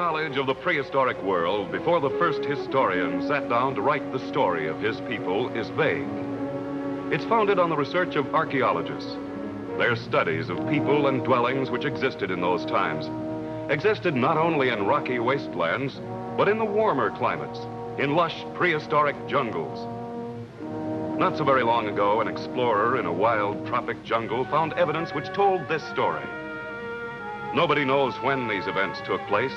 knowledge of the prehistoric world before the first historian sat down to write the story of his people is vague. It's founded on the research of archaeologists, their studies of people and dwellings which existed in those times. Existed not only in rocky wastelands, but in the warmer climates, in lush prehistoric jungles. Not so very long ago, an explorer in a wild tropic jungle found evidence which told this story. Nobody knows when these events took place.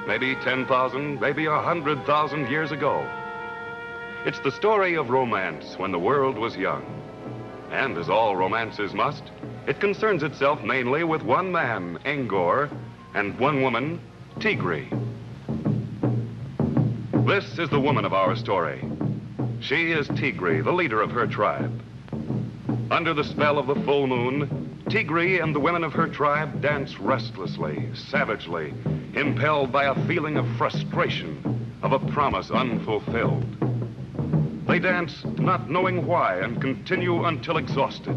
Maybe 10,000, maybe 100,000 years ago. It's the story of romance when the world was young. And as all romances must, it concerns itself mainly with one man, Angor, and one woman, Tigri. This is the woman of our story. She is Tigri, the leader of her tribe. Under the spell of the full moon, Tigri and the women of her tribe dance restlessly, savagely, impelled by a feeling of frustration, of a promise unfulfilled. They dance not knowing why and continue until exhausted.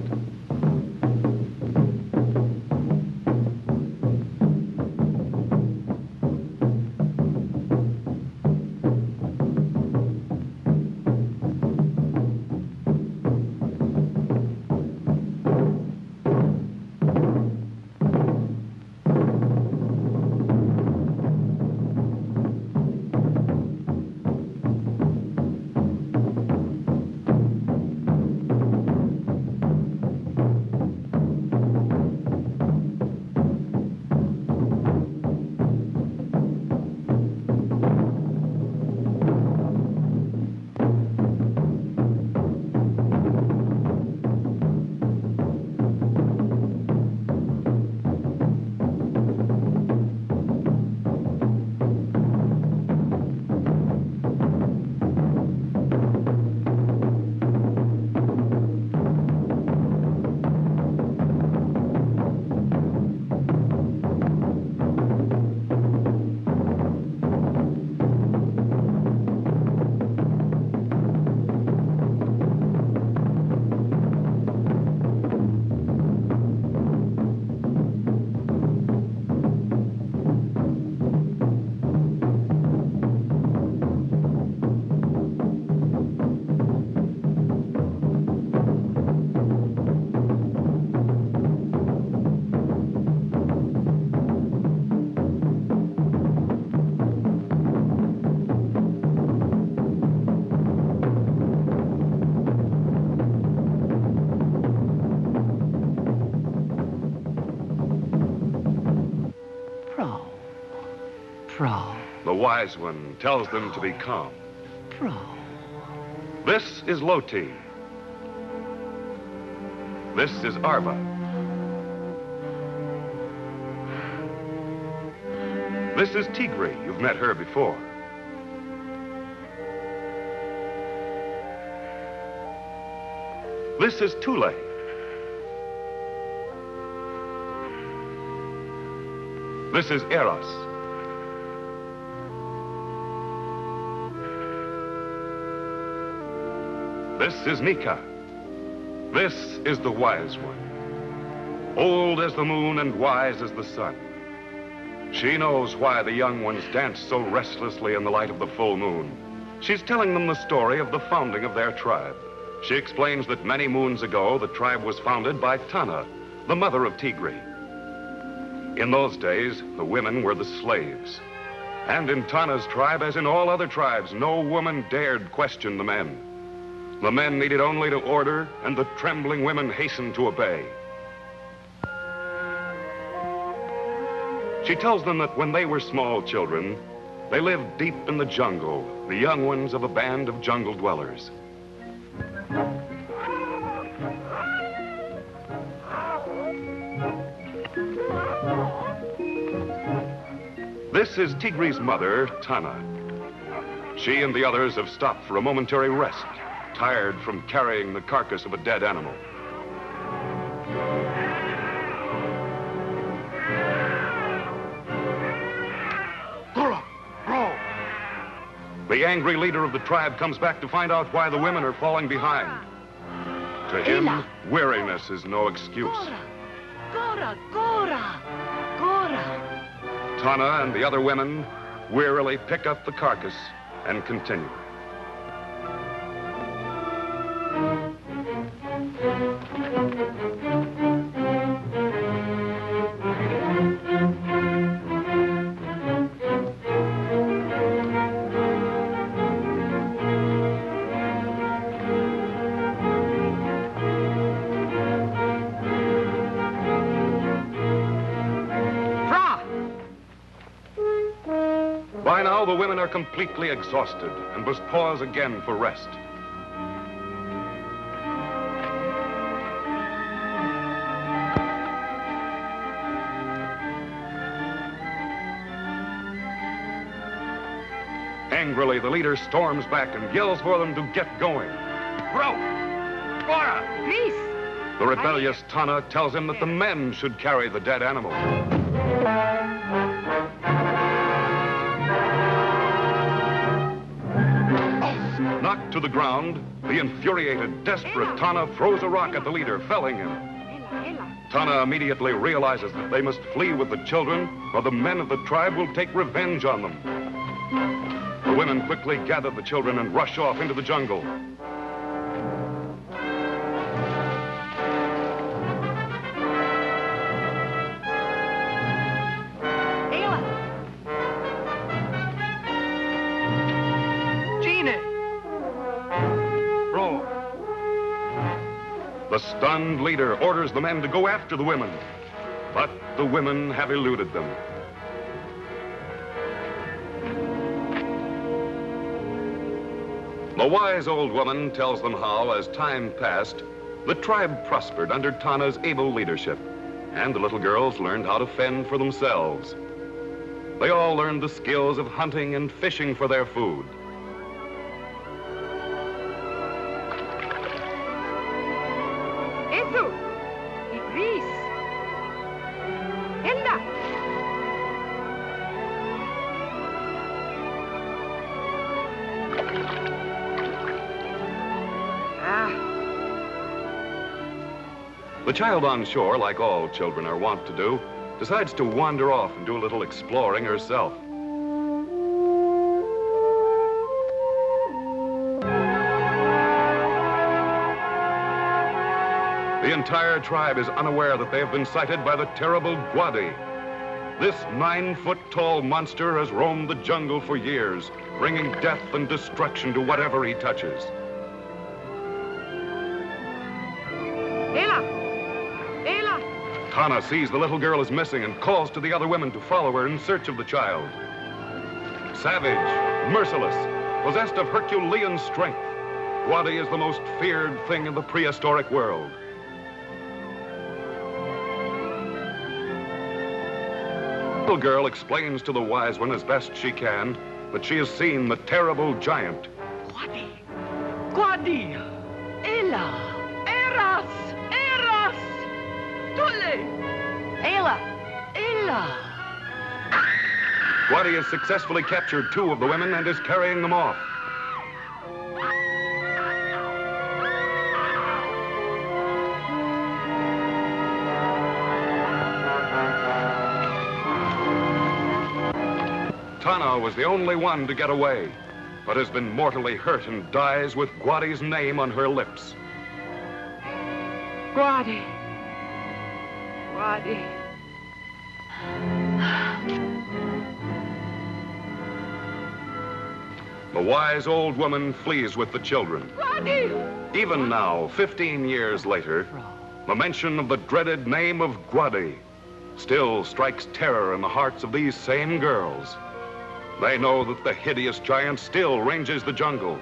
The wise one tells them to be calm. This is Loti. This is Arva. This is Tigri. You've met her before. This is Tule. This is Eros. This is Nika. This is the wise one. Old as the moon and wise as the sun. She knows why the young ones dance so restlessly in the light of the full moon. She's telling them the story of the founding of their tribe. She explains that many moons ago, the tribe was founded by Tana, the mother of Tigri. In those days, the women were the slaves. And in Tana's tribe, as in all other tribes, no woman dared question the men. The men needed only to order, and the trembling women hastened to obey. She tells them that when they were small children, they lived deep in the jungle, the young ones of a band of jungle dwellers. This is Tigri's mother, Tana. She and the others have stopped for a momentary rest, tired from carrying the carcass of a dead animal. The angry leader of the tribe comes back to find out why the women are falling behind. To him, weariness is no excuse. Gora. Tana and the other women wearily pick up the carcass and continue. By now, the women are completely exhausted and must pause again for rest. Angrily, the leader storms back and yells for them to get going. Bro! Gora! Please! The rebellious Tana tells him that the men should carry the dead animal. Knocked to the ground, the infuriated, desperate Tana throws a rock at the leader, felling him. Tana immediately realizes that they must flee with the children, or the men of the tribe will take revenge on them. The women quickly gather the children and rush off into the jungle. The stunned leader orders the men to go after the women, but the women have eluded them. The wise old woman tells them how, as time passed, the tribe prospered under Tana's able leadership, and the little girls learned how to fend for themselves. They all learned the skills of hunting and fishing for their food. The child on shore, like all children are wont to do, decides to wander off and do a little exploring herself. The entire tribe is unaware that they have been sighted by the terrible Gwadi. This 9-foot-tall monster has roamed the jungle for years, bringing death and destruction to whatever he touches. Tana sees the little girl is missing and calls to the other women to follow her in search of the child. Savage, merciless, possessed of Herculean strength, Gwadi is the most feared thing in the prehistoric world. The little girl explains to the wise one as best she can that she has seen the terrible giant. Gwadi! Gwadi! Ela! Eras! Eras! Tule! Ela! Ela! Gwadi has successfully captured 2 of the women and is carrying them off. Tana was the only one to get away, but has been mortally hurt and dies with Gwadi's name on her lips. Gwadi! Gwadi! The wise old woman flees with the children. Gwadi! Even now, 15 years later, the mention of the dreaded name of Gwadi still strikes terror in the hearts of these same girls. They know that the hideous giant still ranges the jungle.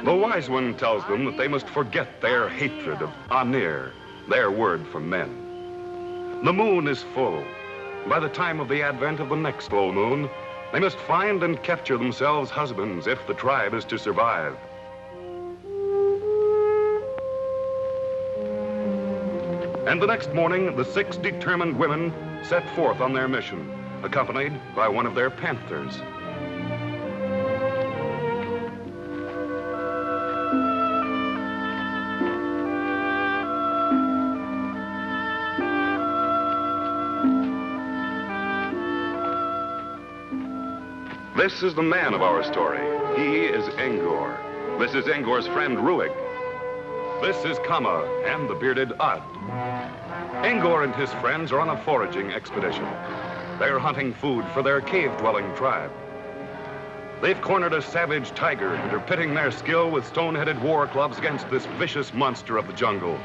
The wise one tells them that they must forget their hatred of Anir, their word for men. The moon is full. By the time of the advent of the next full moon, they must find and capture themselves husbands if the tribe is to survive. And the next morning, the 6 determined women set forth on their mission, accompanied by one of their panthers. This is the man of our story. He is Angor. This is Angor's friend, Ruig. This is Kama and the bearded Ad. Angor and his friends are on a foraging expedition. They're hunting food for their cave-dwelling tribe. They've cornered a savage tiger and are pitting their skill with stone-headed war clubs against this vicious monster of the jungle.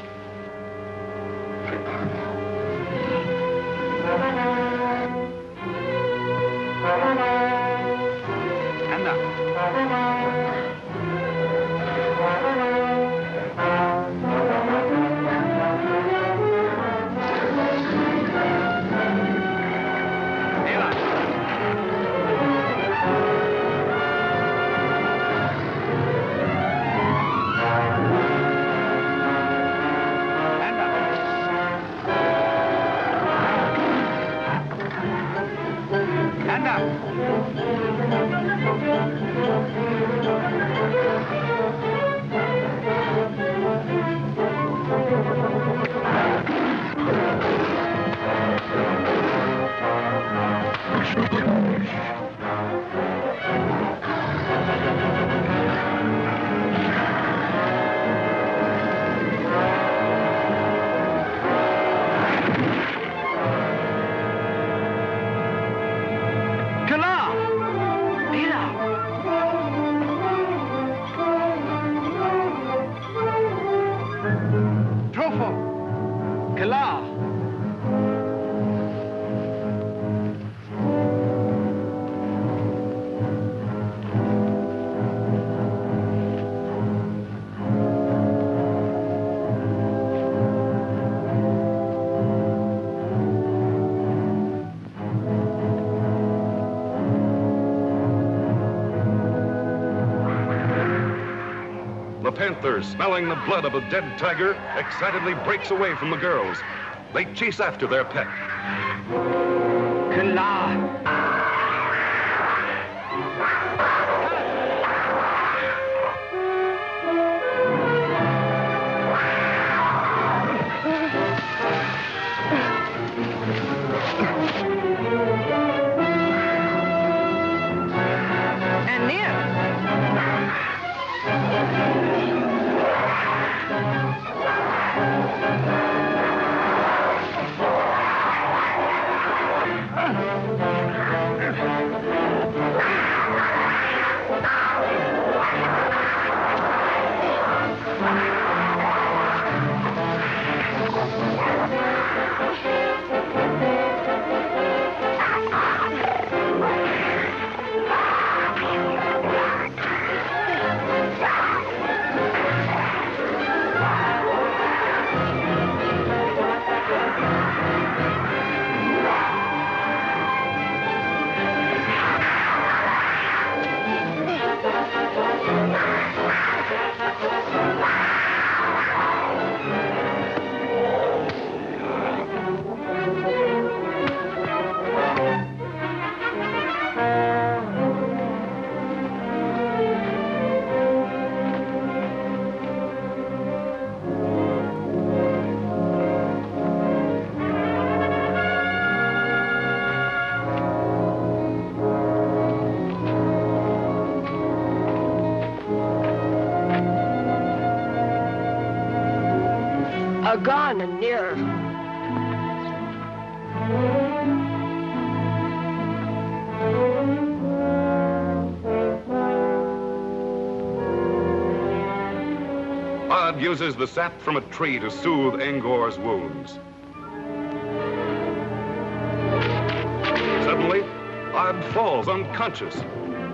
The panther, smelling the blood of a dead tiger, excitedly breaks away from the girls. They chase after their pet. Gone and near. Ad uses the sap from a tree to soothe Angor's wounds. Suddenly, Ad falls unconscious.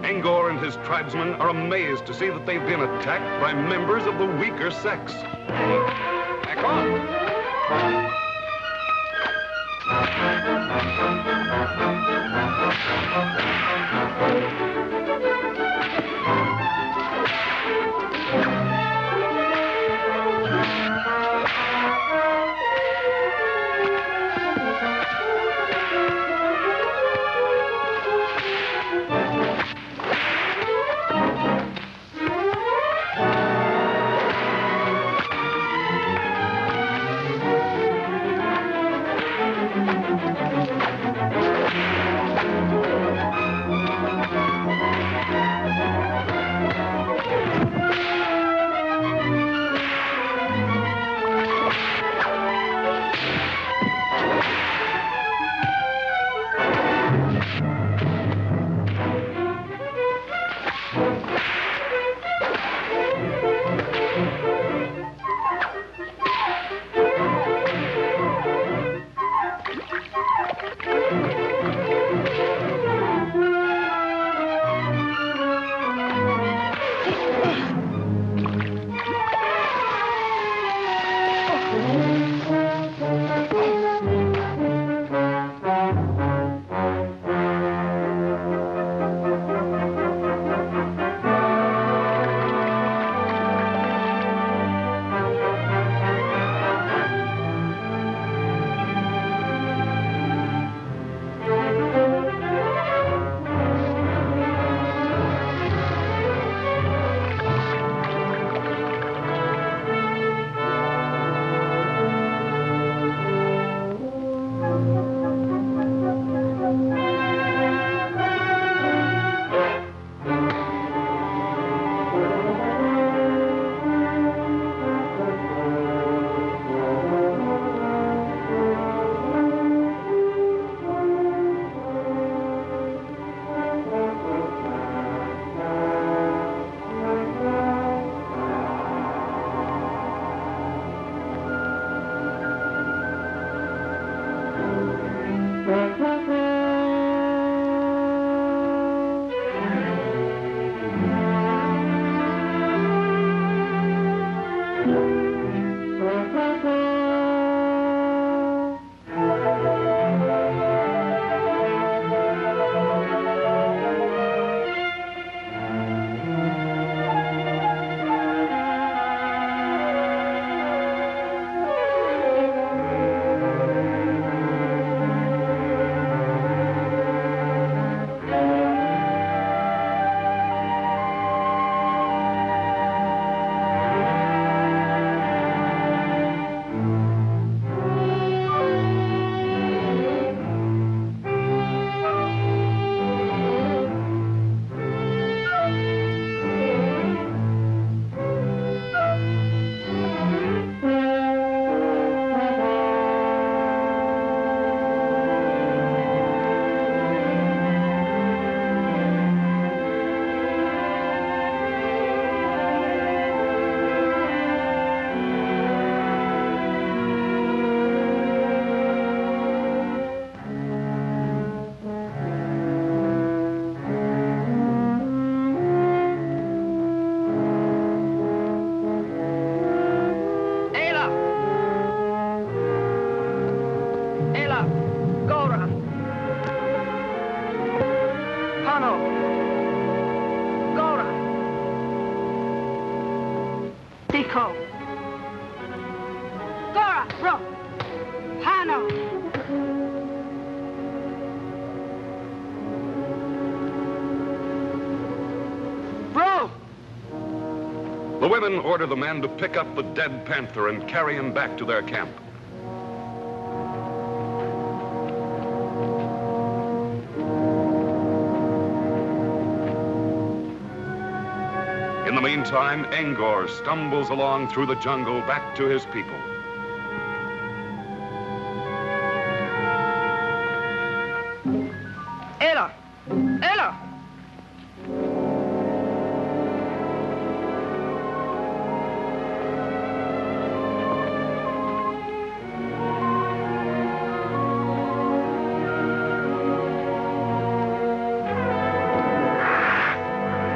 Angor and his tribesmen are amazed to see that they've been attacked by members of the weaker sex. Back on! The women order the men to pick up the dead panther and carry him back to their camp. In the meantime, Angor stumbles along through the jungle back to his people. Ella! Ella!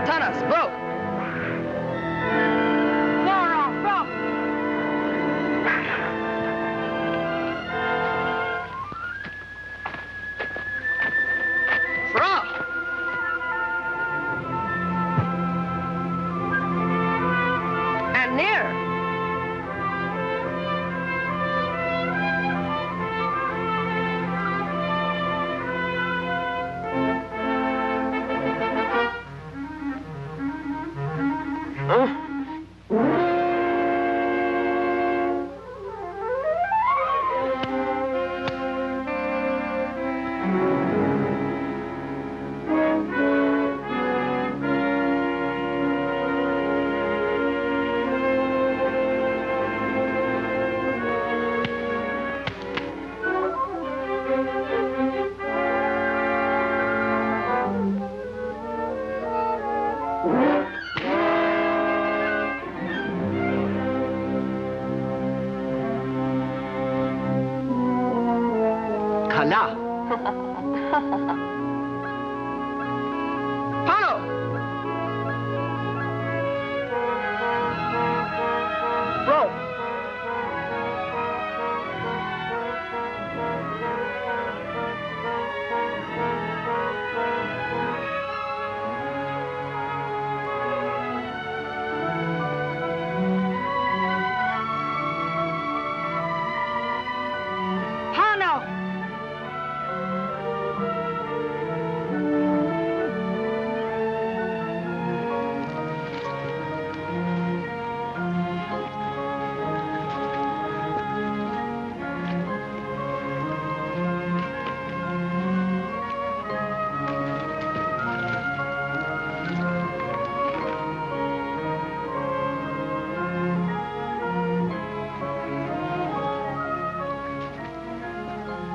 Tallas, bro! Kala. Pano. Bro.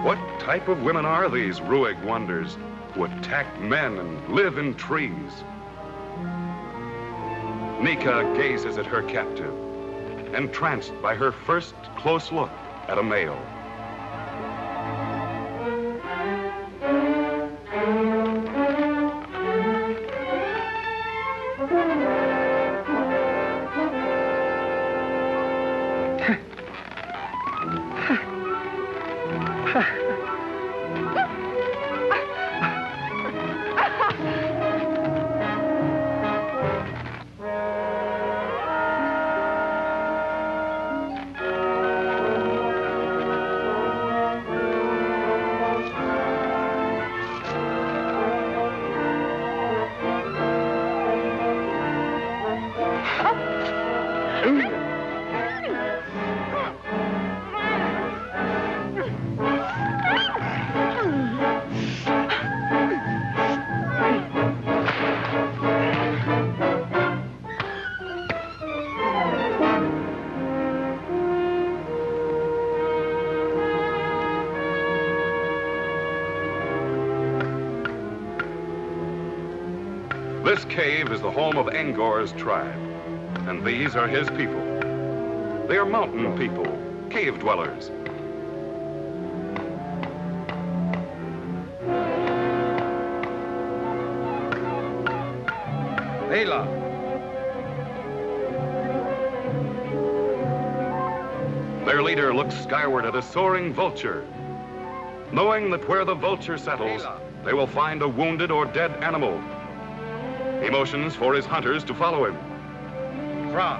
What type of women are these Rueg wonders who attack men and live in trees? Nika gazes at her captive, entranced by her first close look at a male. This cave is the home of Angor's tribe, and these are his people. They are mountain people, cave dwellers. Ela. Their leader looks skyward at a soaring vulture, knowing that where the vulture settles, they will find a wounded or dead animal. He motions for his hunters to follow him. Fra.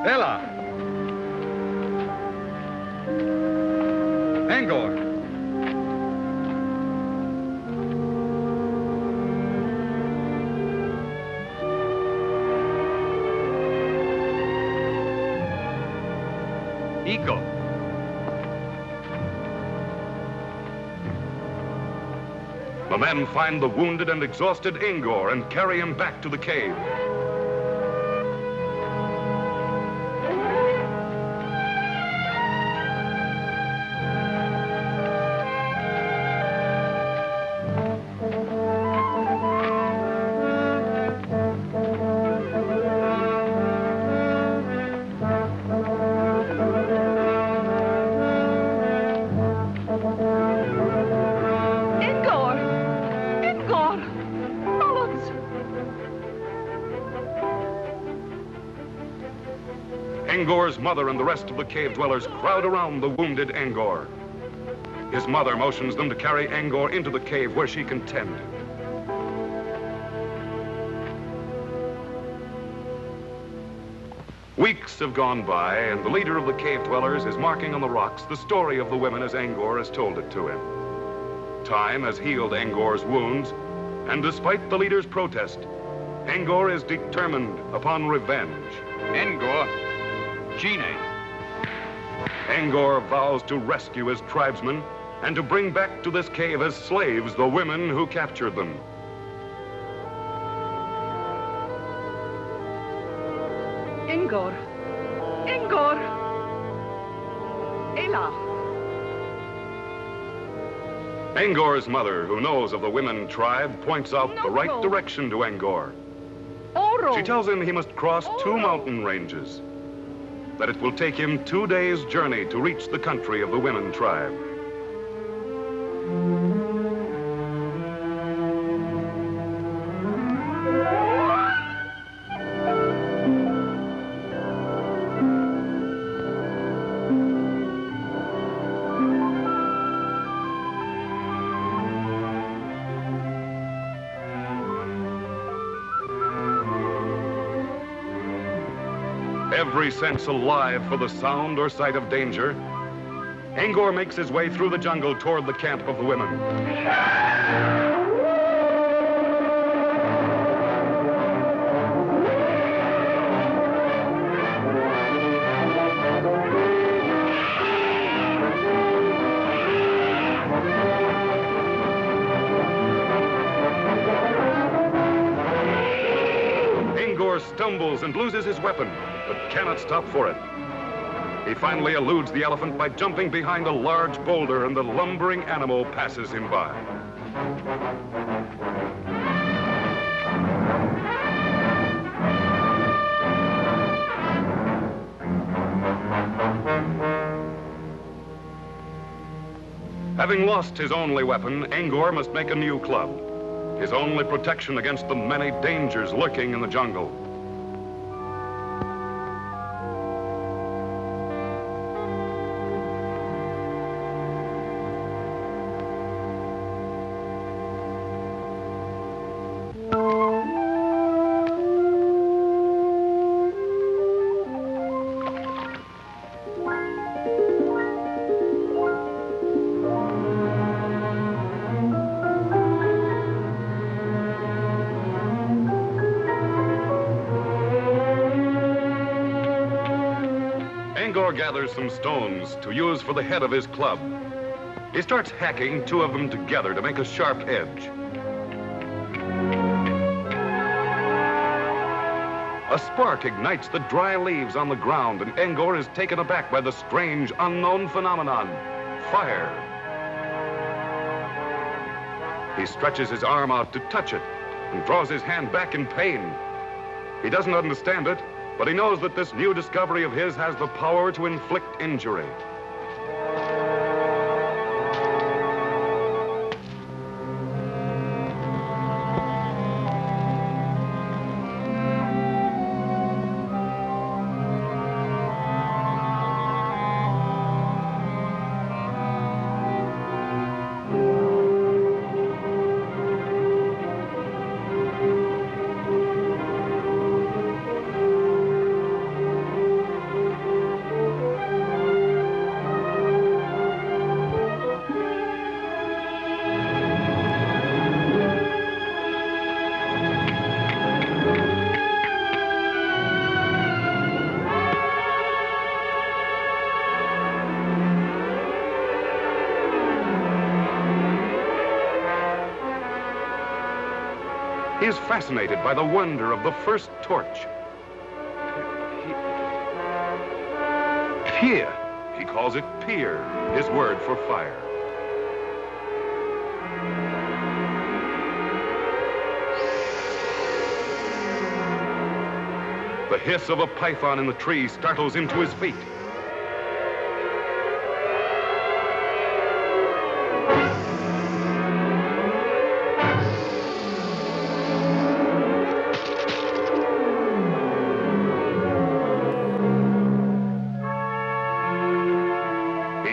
Ela. Angor. Iko. The men find the wounded and exhausted Angor and carry him back to the cave. Angor's mother and the rest of the cave dwellers crowd around the wounded Angor. His mother motions them to carry Angor into the cave where she can tend. Weeks have gone by, and the leader of the cave dwellers is marking on the rocks the story of the women as Angor has told it to him. Time has healed Angor's wounds, and despite the leader's protest, Angor is determined upon revenge. Angor. Gine. Angor vows to rescue his tribesmen and to bring back to this cave as slaves the women who captured them. Angor. Angor. Ela. Angor's mother, who knows of the women tribe, points out the right direction to Angor. Oro. She tells him he must cross 2 mountain ranges, that it will take him 2 days' journey to reach the country of the women tribe. Every sense alive for the sound or sight of danger, Angor makes his way through the jungle toward the camp of the women. Angor stumbles and loses his weapon, but cannot stop for it. He finally eludes the elephant by jumping behind a large boulder, and the lumbering animal passes him by. Having lost his only weapon, Angor must make a new club, his only protection against the many dangers lurking in the jungle. Angor gathers some stones to use for the head of his club. He starts hacking two of them together to make a sharp edge. A spark ignites the dry leaves on the ground, and Ngor is taken aback by the strange, unknown phenomenon, fire. He stretches his arm out to touch it and draws his hand back in pain. He doesn't understand it, but he knows that this new discovery of his has the power to inflict injury. He is fascinated by the wonder of the first torch. Pier. He calls it pier, his word for fire. The hiss of a python in the tree startles him to his feet.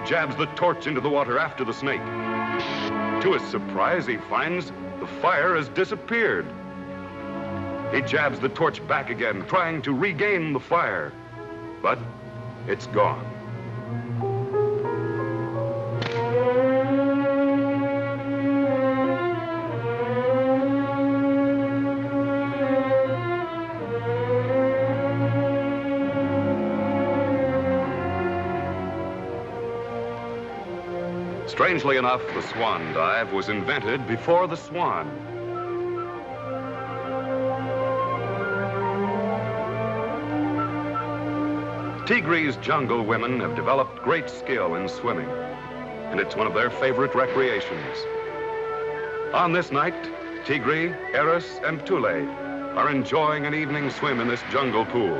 Jabs the torch into the water after the snake. To his surprise, he finds the fire has disappeared. He jabs the torch back again, trying to regain the fire, but it's gone. Strangely enough, the swan dive was invented before the swan. Tigri's jungle women have developed great skill in swimming, and it's one of their favorite recreations. On this night, Tigri, Eris, and Tule are enjoying an evening swim in this jungle pool.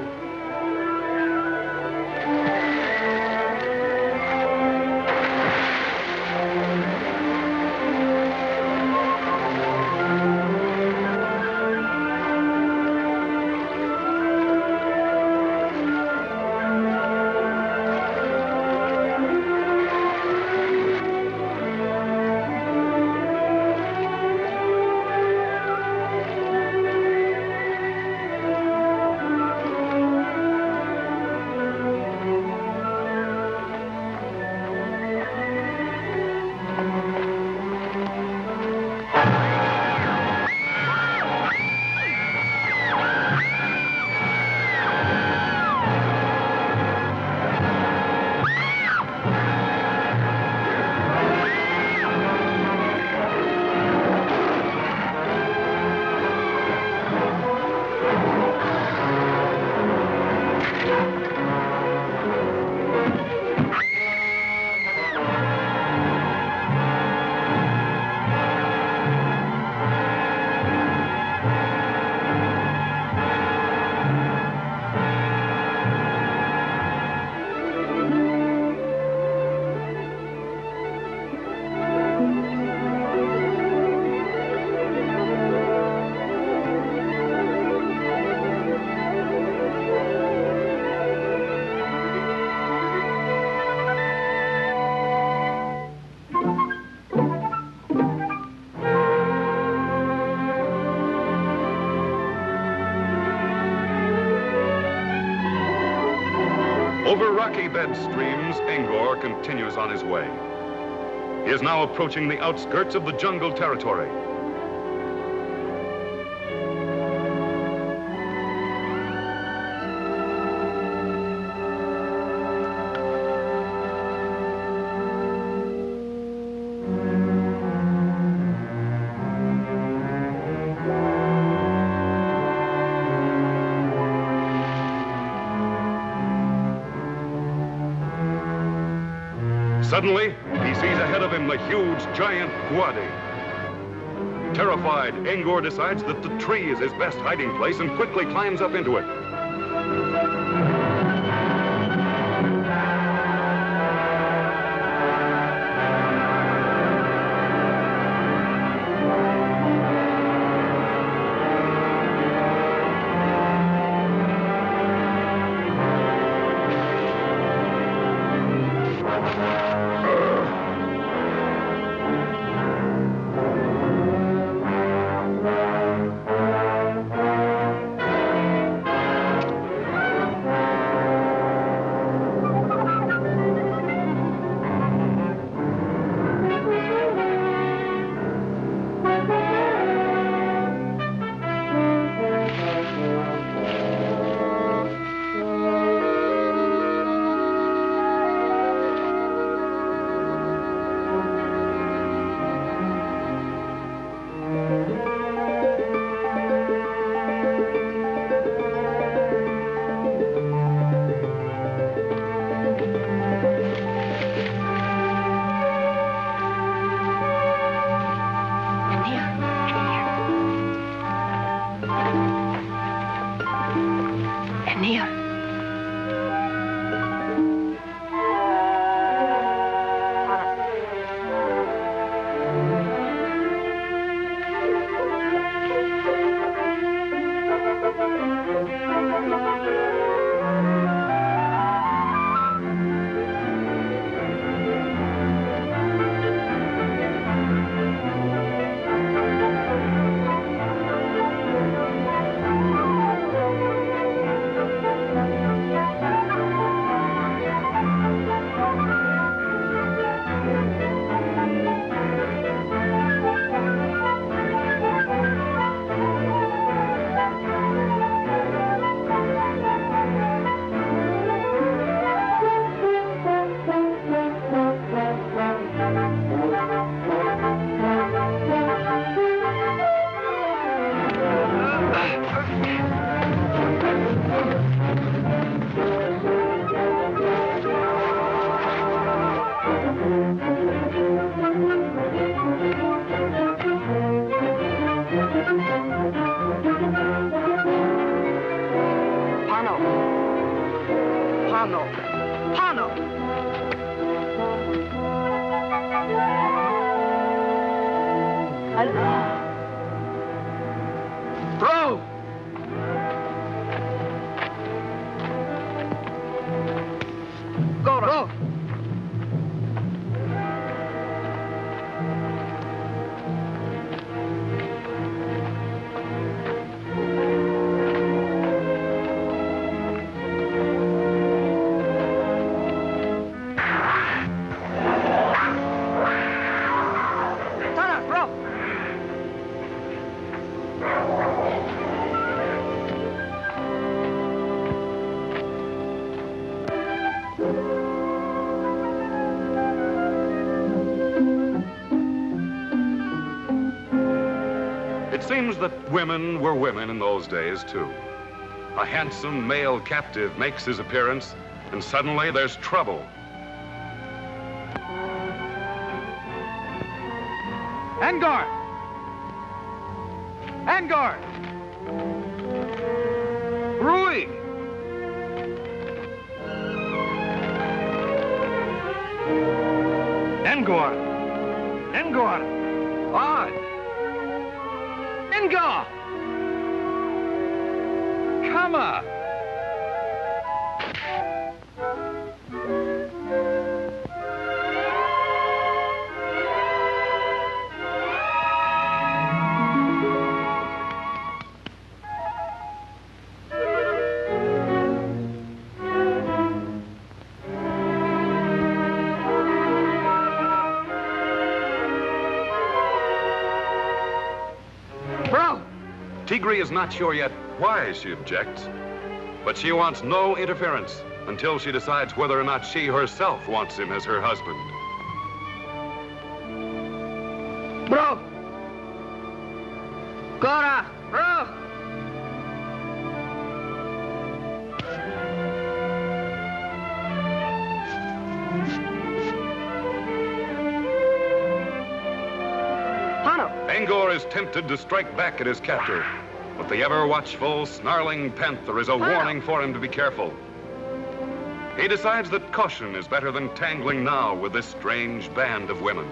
Over rocky bed streams, Ngor continues on his way. He is now approaching the outskirts of the jungle territory. Suddenly, he sees ahead of him the huge, giant Guadi. Terrified, Ngor decides that the tree is his best hiding place and quickly climbs up into it. Bro! Go. Tallas, bro. It seems that women were women in those days, too. A handsome male captive makes his appearance, and suddenly there's trouble. Angor! Angor! Rui! Angor! Angor! On! Angor! Come on! Tigri is not sure yet why she objects, but she wants no interference until she decides whether or not she herself wants him as her husband. Bro! Cora! Bro! Angor is tempted to strike back at his captor, but the ever-watchful, snarling panther is a warning for him to be careful. He decides that caution is better than tangling now with this strange band of women.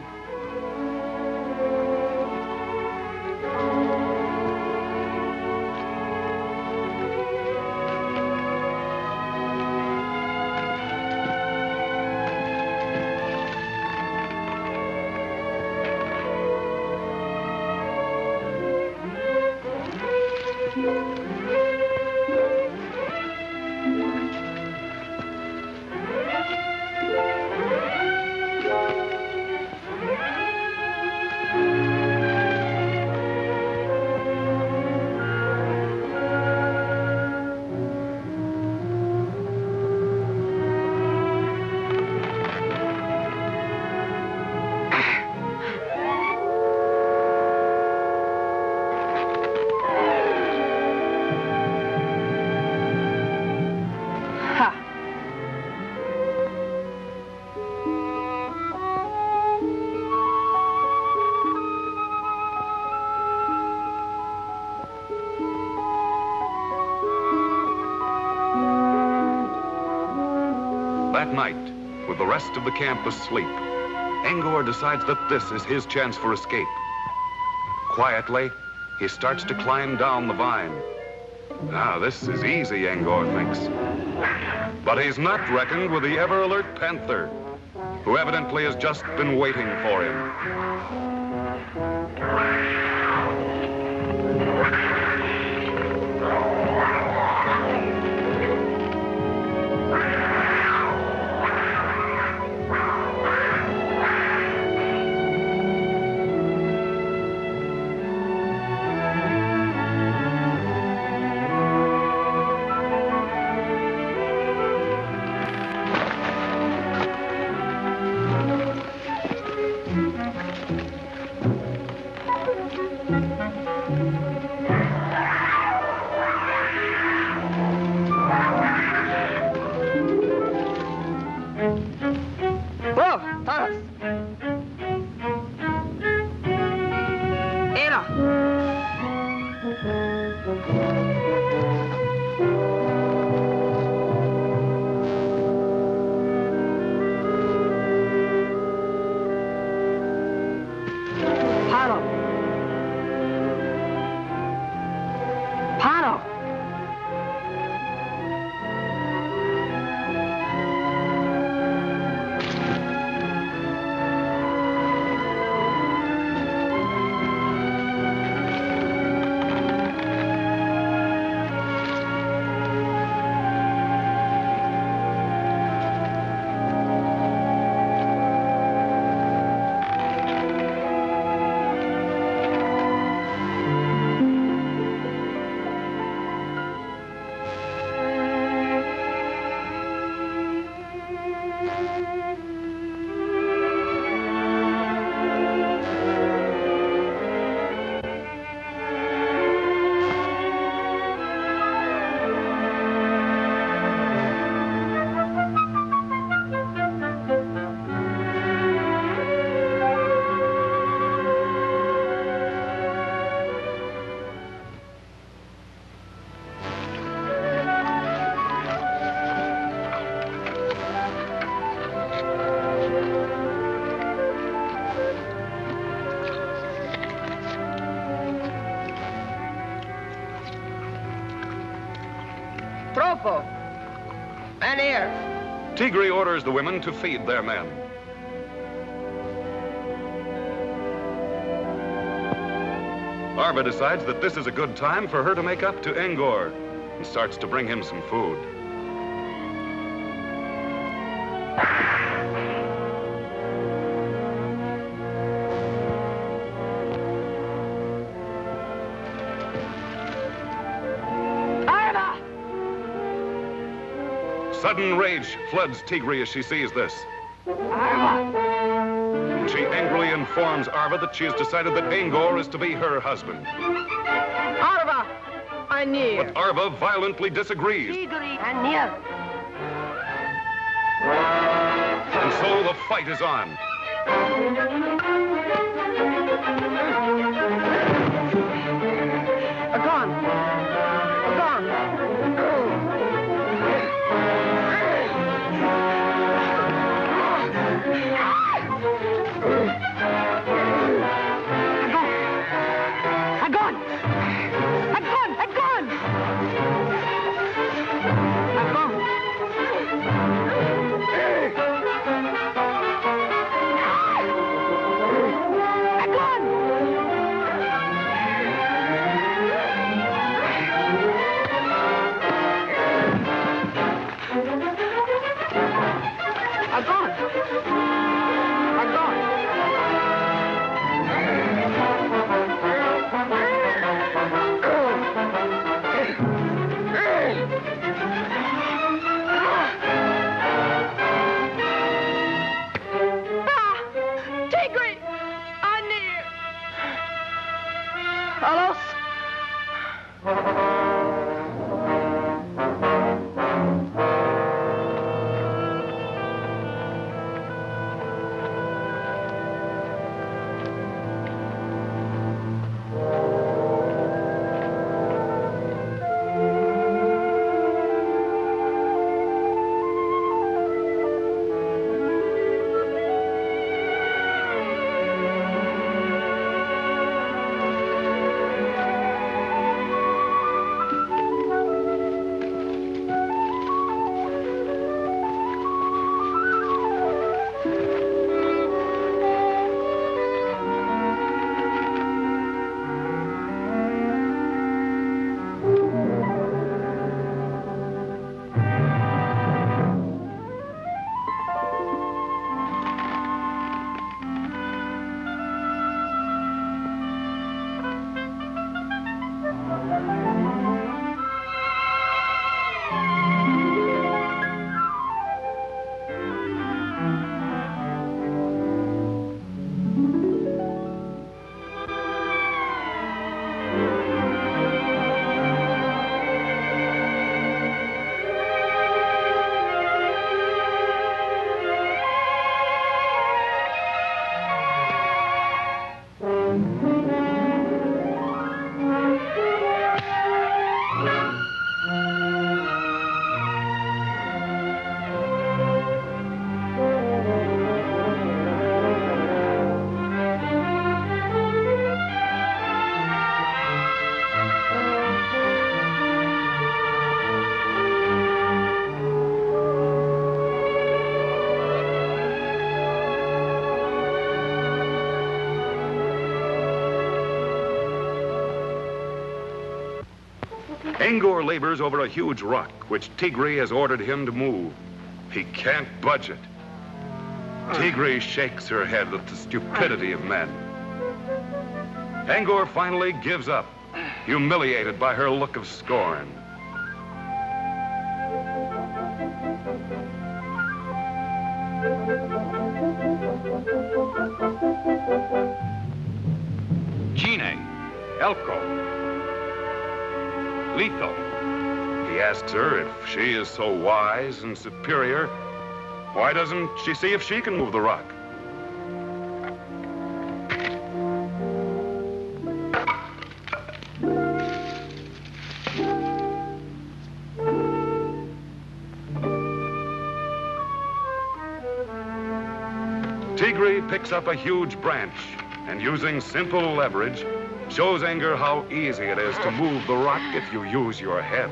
That night, with the rest of the camp asleep, Angor decides that this is his chance for escape. Quietly, he starts to climb down the vine. Now, this is easy, Angor thinks. But he's not reckoned with the ever-alert panther, who evidently has just been waiting for him. Man here. Tigri orders the women to feed their men. Arva decides that this is a good time for her to make up to Angor and starts to bring him some food. Sudden rage floods Tigri as she sees this. She angrily informs Arva that she has decided that Angor is to be her husband. Arva, I near. But Arva violently disagrees. Tigri, I near. And so the fight is on. Angor labors over a huge rock, which Tigri has ordered him to move. He can't budge it. Tigri shakes her head at the stupidity of men. Angor finally gives up, humiliated by her look of scorn. Gine, Elko, Lito. He asks her if she is so wise and superior, why doesn't she see if she can move the rock? Tigri picks up a huge branch and, using simple leverage, shows Angor how easy it is to move the rock if you use your head.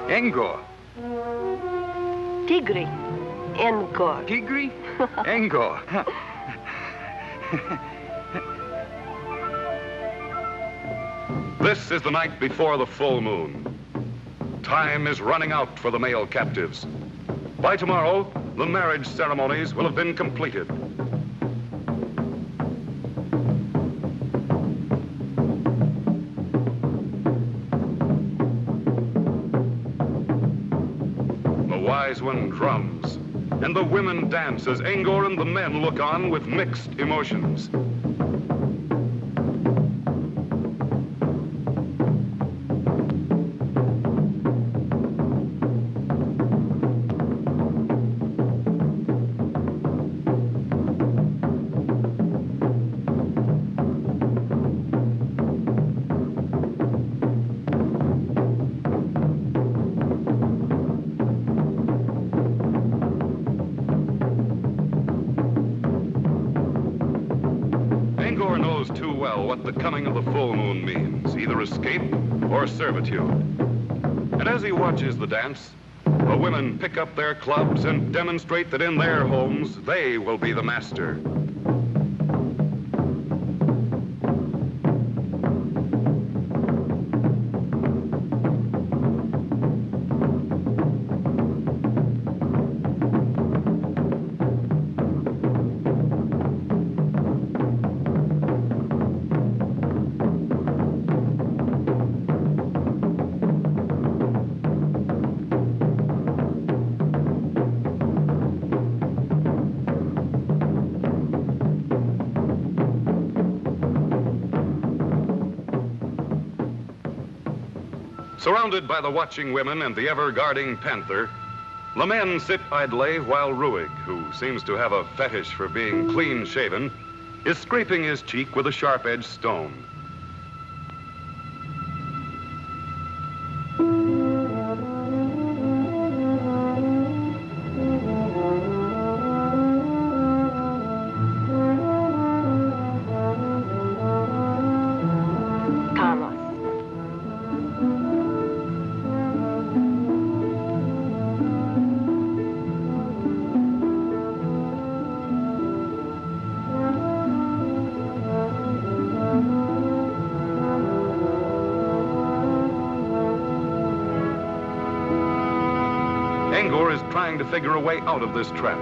Angor. Tigri. Angor. Tigri? Angor. This is the night before the full moon. Time is running out for the male captives. By tomorrow, the marriage ceremonies will have been completed. One drums, and the women dance as Angor and the men look on with mixed emotions. The coming of the full moon means either escape or servitude. And as he watches the dance, the women pick up their clubs and demonstrate that in their homes, they will be the master. Surrounded by the watching women and the ever-guarding panther, the men sit idly while Ruig, who seems to have a fetish for being clean-shaven, is scraping his cheek with a sharp-edged stone. Angor is trying to figure a way out of this trap.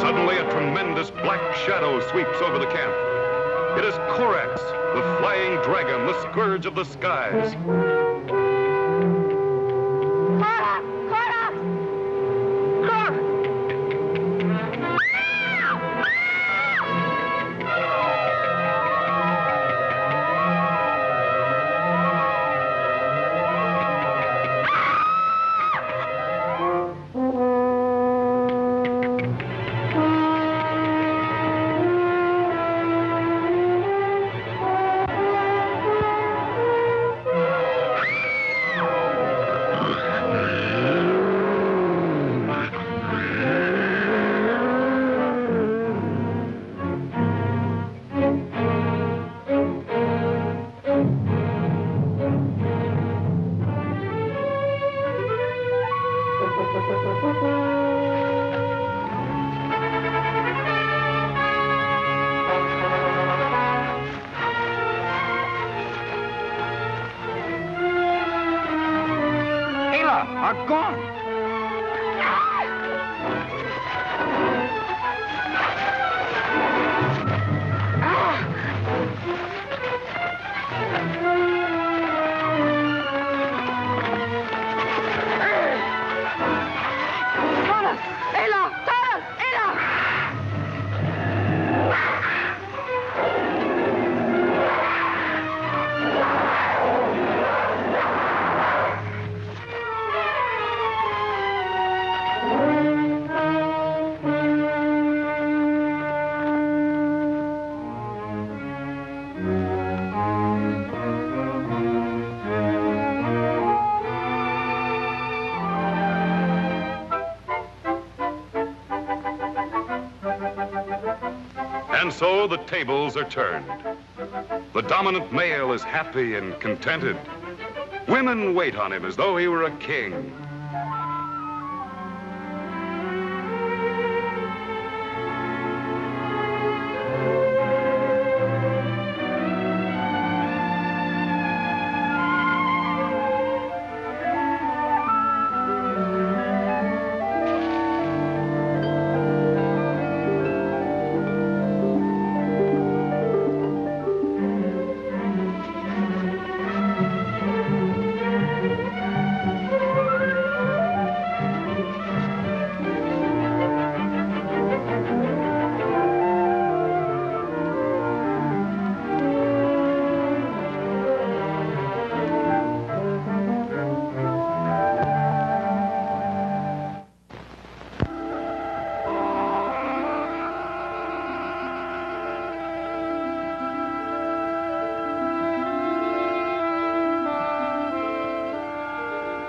Suddenly, a tremendous black shadow sweeps over the camp. It is Korax, the flying dragon, the scourge of the skies. Are gone. And so the tables are turned. The dominant male is happy and contented. Women wait on him as though he were a king.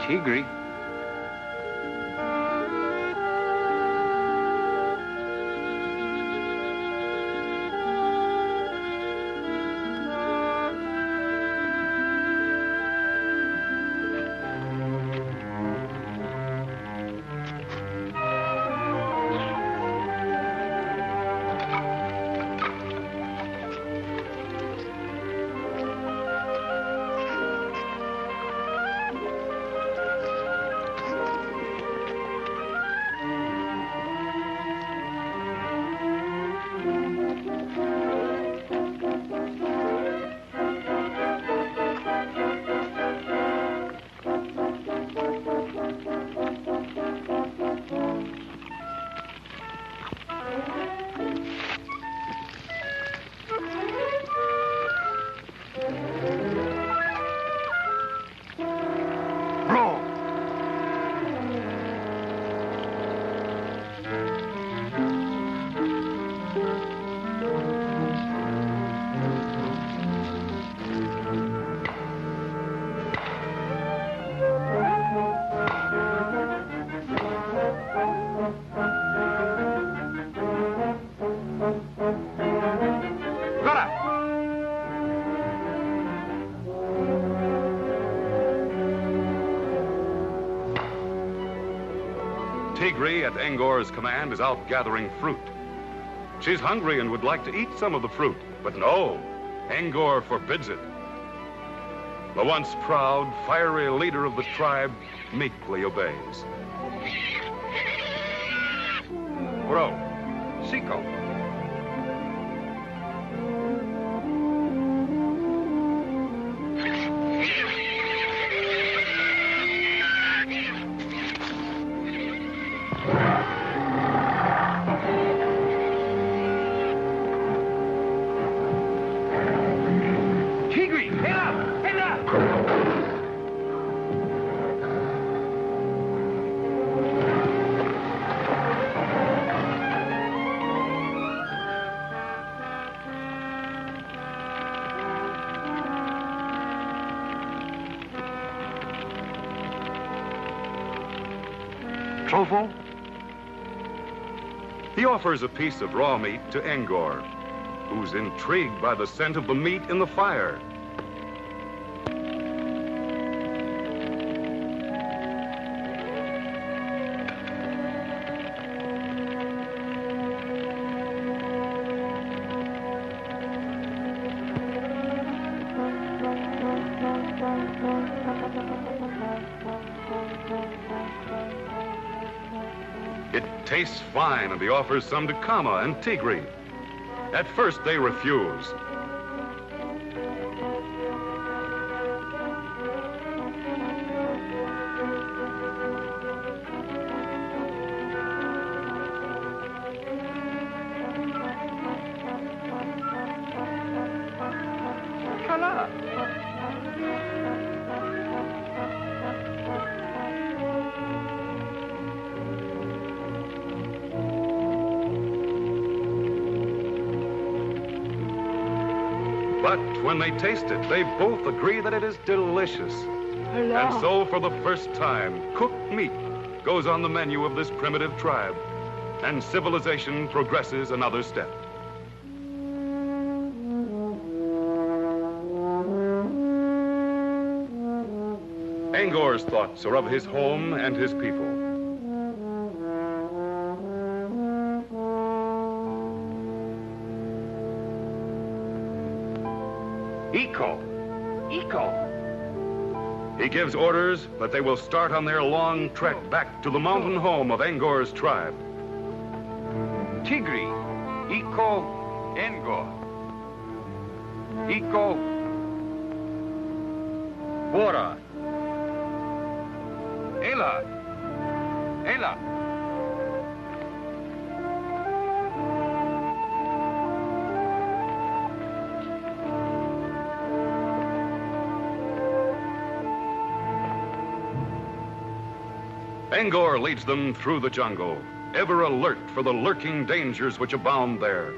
Tigri. Tigri, at Angor's command, is out gathering fruit. She's hungry and would like to eat some of the fruit, but no, Angor forbids it. The once proud, fiery leader of the tribe meekly obeys. Bro, Eco. Tigri, hela, hela! Trofo? He offers a piece of raw meat to Angor, who's intrigued by the scent of the meat in the fire. It tastes fine, and he offers some to Kama and Tigri. At first, they refuse. Kala. But when they taste it, they both agree that it is delicious. And so, for the first time, cooked meat goes on the menu of this primitive tribe, and civilization progresses another step. Angor's thoughts are of his home and his people. Eco. Eco. He gives orders that they will start on their long trek back to the mountain home of Angor's tribe. Tigri. Eco. Engor. Eco. Bora. Ela. Ela. Angor leads them through the jungle, ever alert for the lurking dangers which abound there.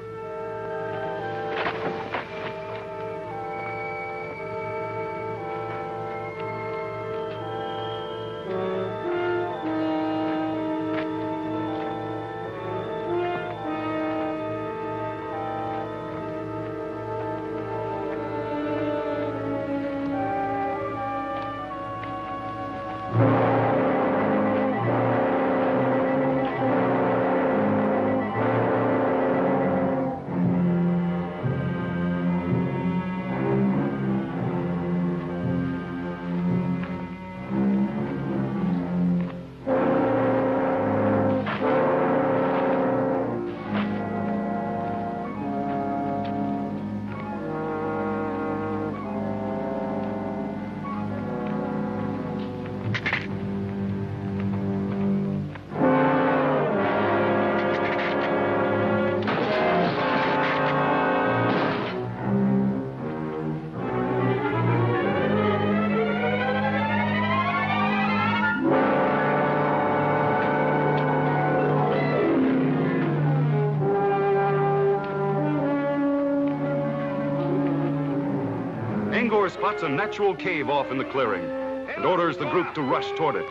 Angor spots a natural cave off in the clearing and orders the group to rush toward it.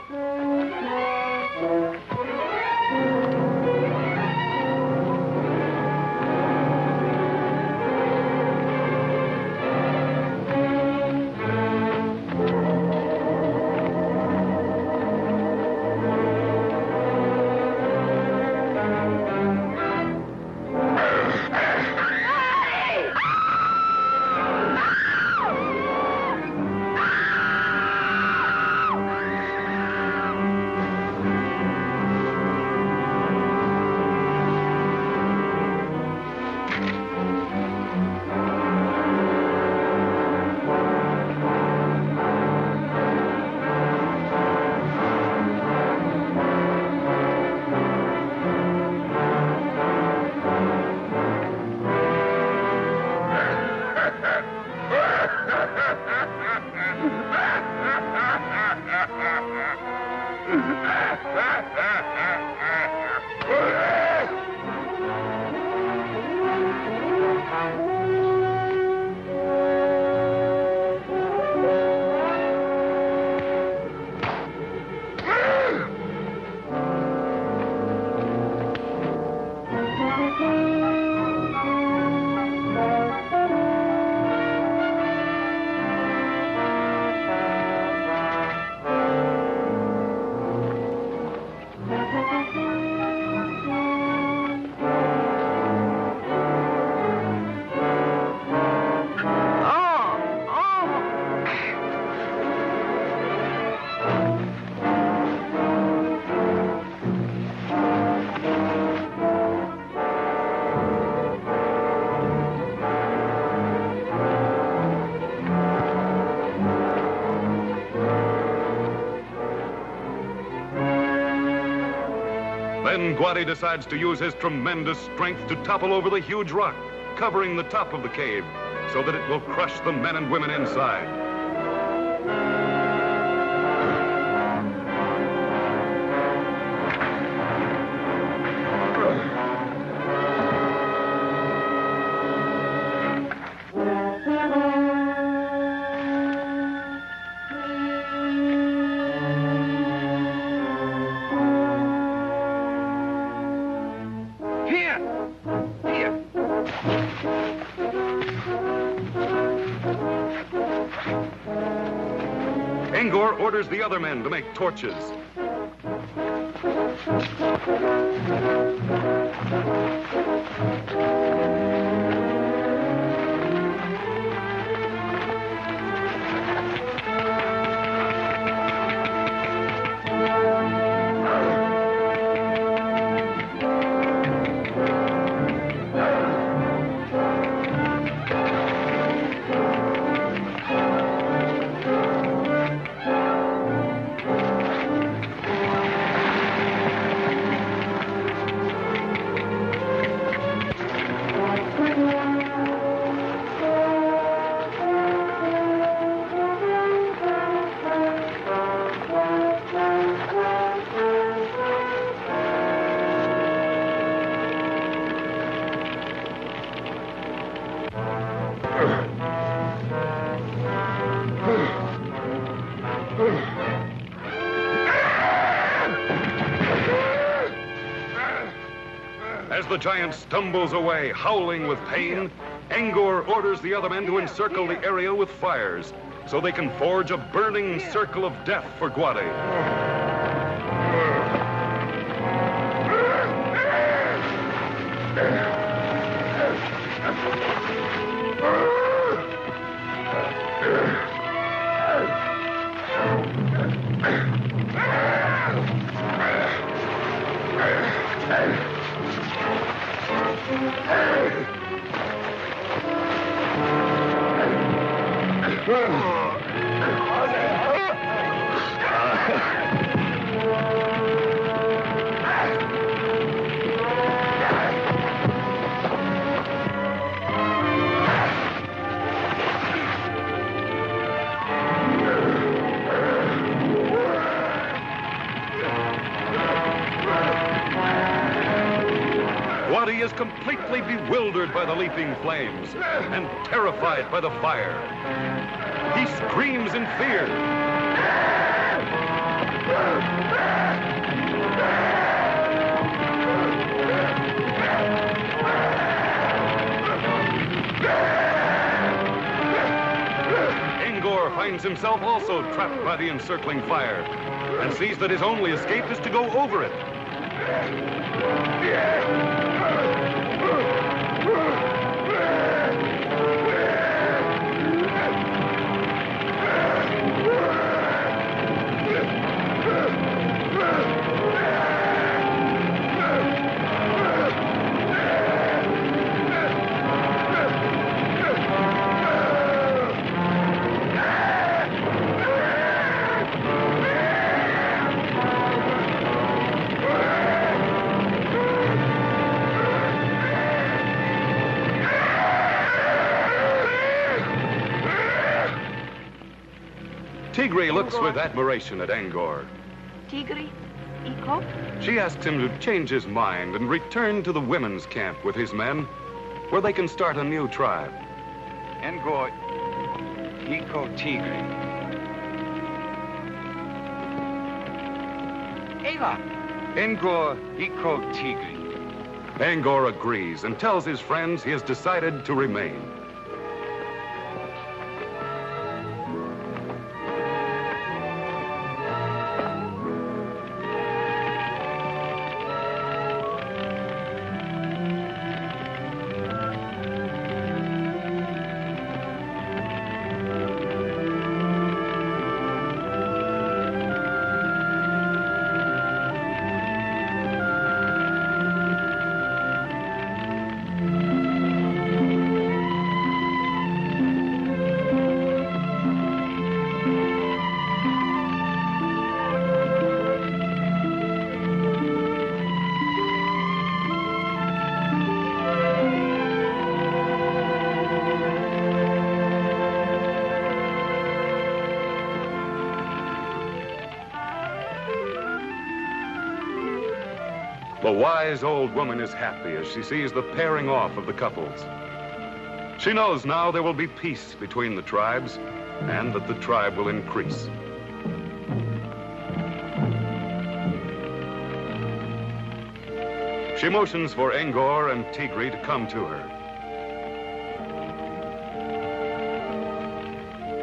Then Guadi decides to use his tremendous strength to topple over the huge rock, covering the top of the cave, so that it will crush the men and women inside. Angor orders the other men to make torches. As the giant stumbles away, howling with pain, Angor orders the other men to encircle the area with fires so they can forge a burning circle of death for Guadi. Guadi is completely bewildered by the leaping flames and terrified by the fire. He screams in fear. Angor finds himself also trapped by the encircling fire and sees that his only escape is to go over it. Tigri looks with admiration at Angor. Tigri, Iko? She asks him to change his mind and return to the women's camp with his men, where they can start a new tribe. Angor, Iko Tigri. Ava. Angor, Iko Tigri. Angor agrees and tells his friends he has decided to remain. The wise old woman is happy as she sees the pairing off of the couples. She knows now there will be peace between the tribes and that the tribe will increase. She motions for Ngor and Tigri to come to her.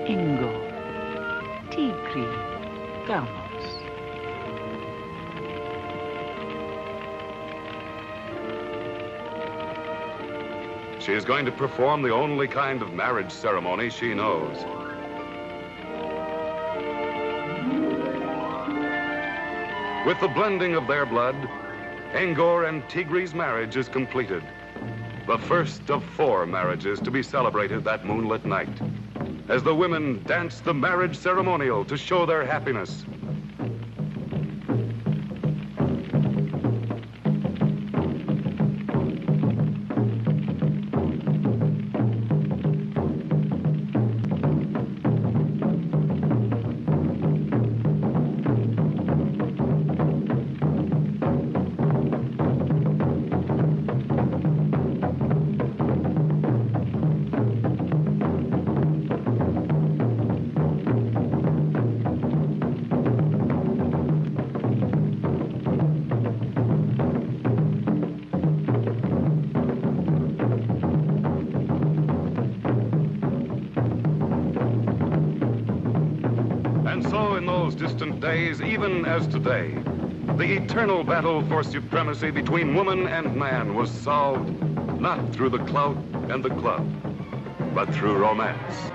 Ngor, Tigri, vamos. She is going to perform the only kind of marriage ceremony she knows. With the blending of their blood, Ngor and Tigri's marriage is completed. The first of 4 marriages to be celebrated that moonlit night, as the women dance the marriage ceremonial to show their happiness. Distant days, even as today, the eternal battle for supremacy between woman and man was solved not through the clout and the club, but through romance.